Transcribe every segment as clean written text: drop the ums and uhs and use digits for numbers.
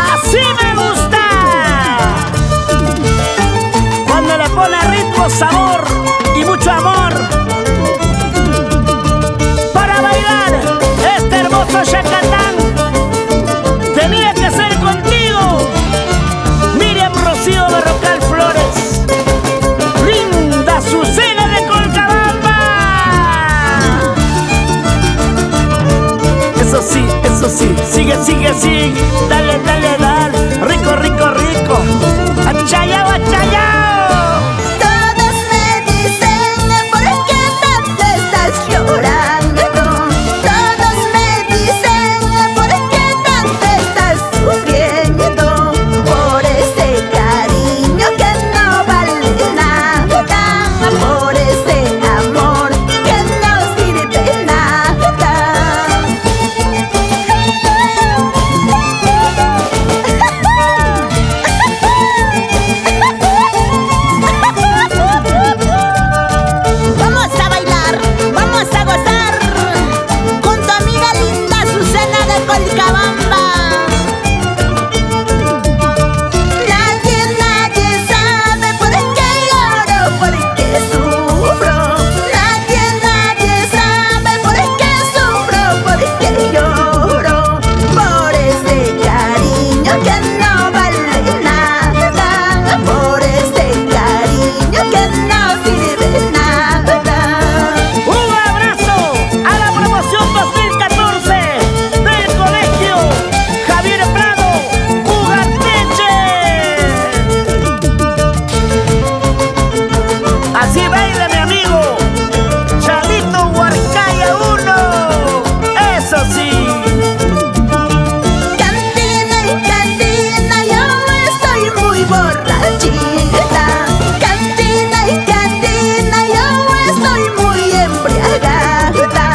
Así me gusta, cuando le pone ritmo, sabor y mucho amor para bailar este hermoso Chacatán. Tenía que ser contigo, Miriam Rocío Berrocal Flores, linda Azucena de Colcabamba. Eso sí, sigue, sigue, sigue, dale, dale, dale, rico, rico, rico, achayao, achayao. Todos me dicen, ¿por qué tanto estás llorando? Todos me dicen, ¿por qué tanto estás sufriendo? Por ese cariño que no vale nada, por ese amor que no sirve nada. Vamos a bailar, vamos a gozar con tu amiga linda Azucena de Colcabamba. Nadie sabe por qué lloro, por qué sufro. Nadie sabe por qué sufro, por qué lloro. Por ese cariño que no vale nada, por ese cariño que no sirve nada. Un abrazo a la promoción 2014 del Colegio Javier Prado Ugarteche. Así baila mi amigo Chalito Huarcaya 1. Eso sí. Cantina y cantina, yo estoy muy borrachita. Cantina y cantina, yo estoy muy embriagada.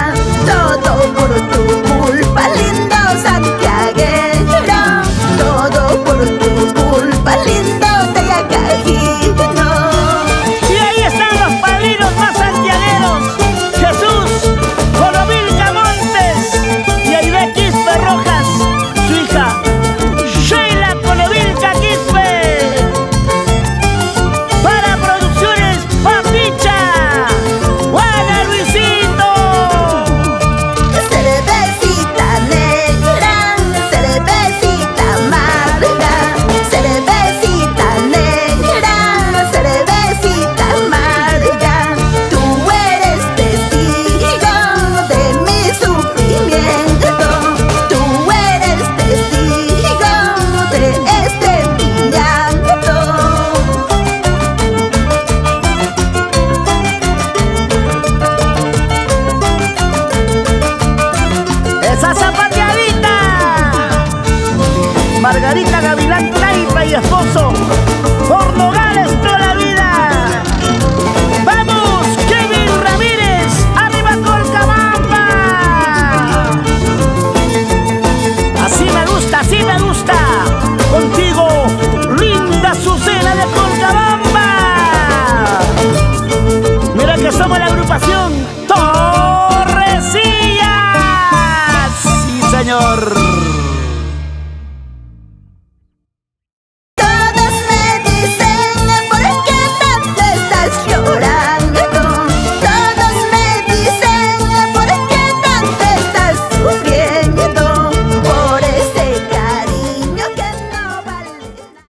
Todo por tu culpa, lindo santiaguero. Todo por tu culpa, lindo tayacajino. Y ahí están los padrinos más santiagueros: Jesús Colovilca Montes y Aide Quispe Rojas, su hija Sheila Colovilca Quispe. Para Producciones Papicha, Juana Luisito. Cervecita negra, cervecita amarga, cervecita negra, cervecita amarga. Tú eres testigo de mi sufrimiento, tú eres testigo de este mi llanto. Esa zapateadita, Margarita Gavilán Taipa y esposo, por Nogales toda la vida. ¡Vamos, Kevin Ramírez! ¡Arriba Colcabamba! Así me gusta, contigo, linda Azucena de Colcabamba. Mira que somos la agrupación Torrecillas. Sí, señor.